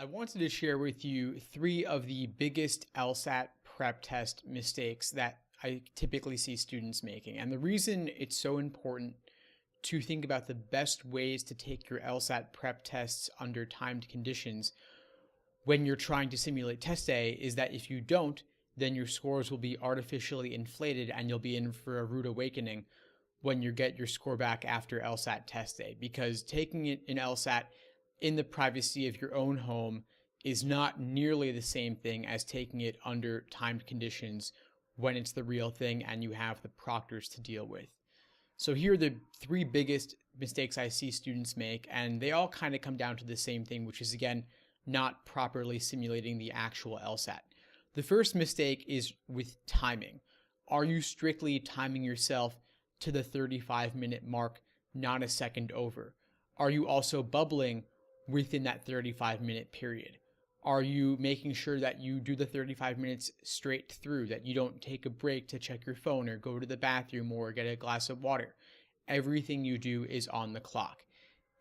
I wanted to share with you 3 of the biggest LSAT prep test mistakes that I typically see students making. And the reason it's so important to think about the best ways to take your LSAT prep tests under timed conditions when you're trying to simulate test day is that if you don't, then your scores will be artificially inflated and you'll be in for a rude awakening when you get your score back after LSAT test day. Because taking it in LSAT in the privacy of your own home is not nearly the same thing as taking it under timed conditions when it's the real thing and you have the proctors to deal with. So here are the 3 biggest mistakes I see students make, and they all kind of come down to the same thing, which is again, not properly simulating the actual LSAT. The first mistake is with timing. Are you strictly timing yourself to the 35-minute mark, not a second over? Are you also bubbling within that 35-minute period? Are you making sure that you do the 35 minutes straight through, that you don't take a break to check your phone or go to the bathroom or get a glass of water? Everything you do is on the clock.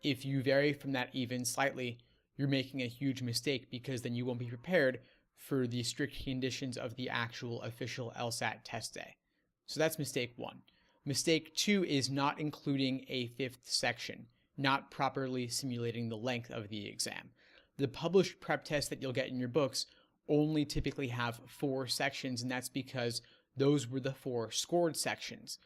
If you vary from that even slightly, you're making a huge mistake because then you won't be prepared for the strict conditions of the actual official LSAT test day. So that's mistake 1. Mistake 2 is not including a 5th section, not properly simulating the length of the exam. The published prep tests that you'll get in your books only typically have 4 sections, and that's because those were the 4 scored sections.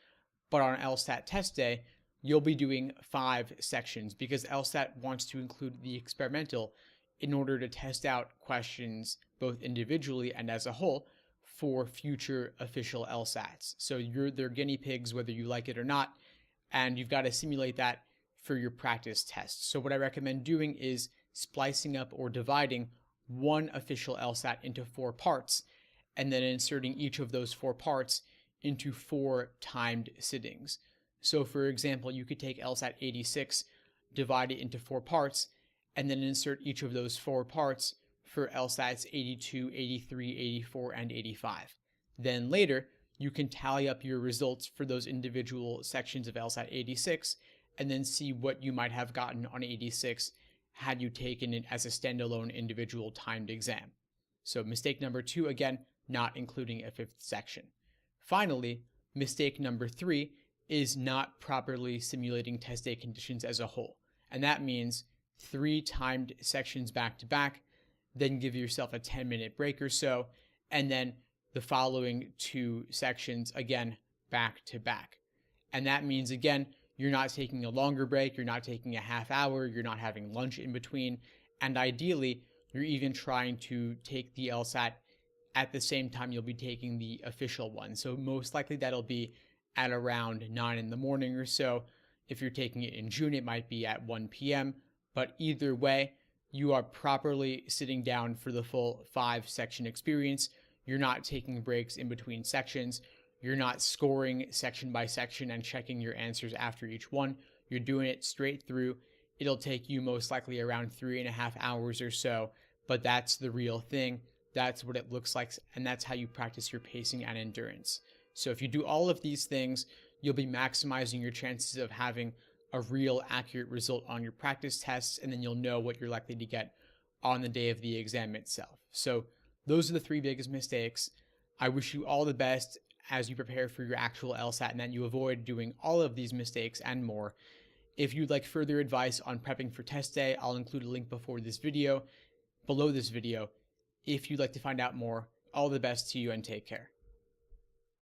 But on LSAT test day, you'll be doing 5 sections because LSAT wants to include the experimental in order to test out questions both individually and as a whole for future official LSATs. So you're their guinea pigs whether you like it or not, and you've got to simulate that for your practice tests. So what I recommend doing is splicing up or dividing one official LSAT into 4 parts and then inserting each of those 4 parts into 4 timed sittings. So for example, you could take LSAT 86, divide it into 4 parts, and then insert each of those 4 parts for LSATs 82, 83, 84, and 85. Then later, you can tally up your results for those individual sections of LSAT 86 and then see what you might have gotten on 86 had you taken it as a standalone individual timed exam. So mistake number 2, again, not including a 5th section. Finally, mistake number 3 is not properly simulating test day conditions as a whole. And that means 3 timed sections back to back, then give yourself a 10-minute break or so, and then the following 2 sections again back to back. And that means again, you're not taking a longer break, you're not taking a half hour, you're not having lunch in between, and ideally, you're even trying to take the LSAT at the same time you'll be taking the official one. So most likely that'll be at around 9 in the morning or so. If you're taking it in June, it might be at 1 p.m. But either way, you are properly sitting down for the full 5-section experience. You're not taking breaks in between sections. You're not scoring section by section and checking your answers after each one. You're doing it straight through. It'll take you most likely around 3.5 hours or so, but that's the real thing. That's what it looks like, and that's how you practice your pacing and endurance. So if you do all of these things, you'll be maximizing your chances of having a real accurate result on your practice tests, and then you'll know what you're likely to get on the day of the exam itself. So those are the 3 biggest mistakes. I wish you all the best as you prepare for your actual LSAT and that you avoid doing all of these mistakes and more. If you'd like further advice on prepping for test day, I'll include a link below this video. If you'd like to find out more, all the best to you and take care.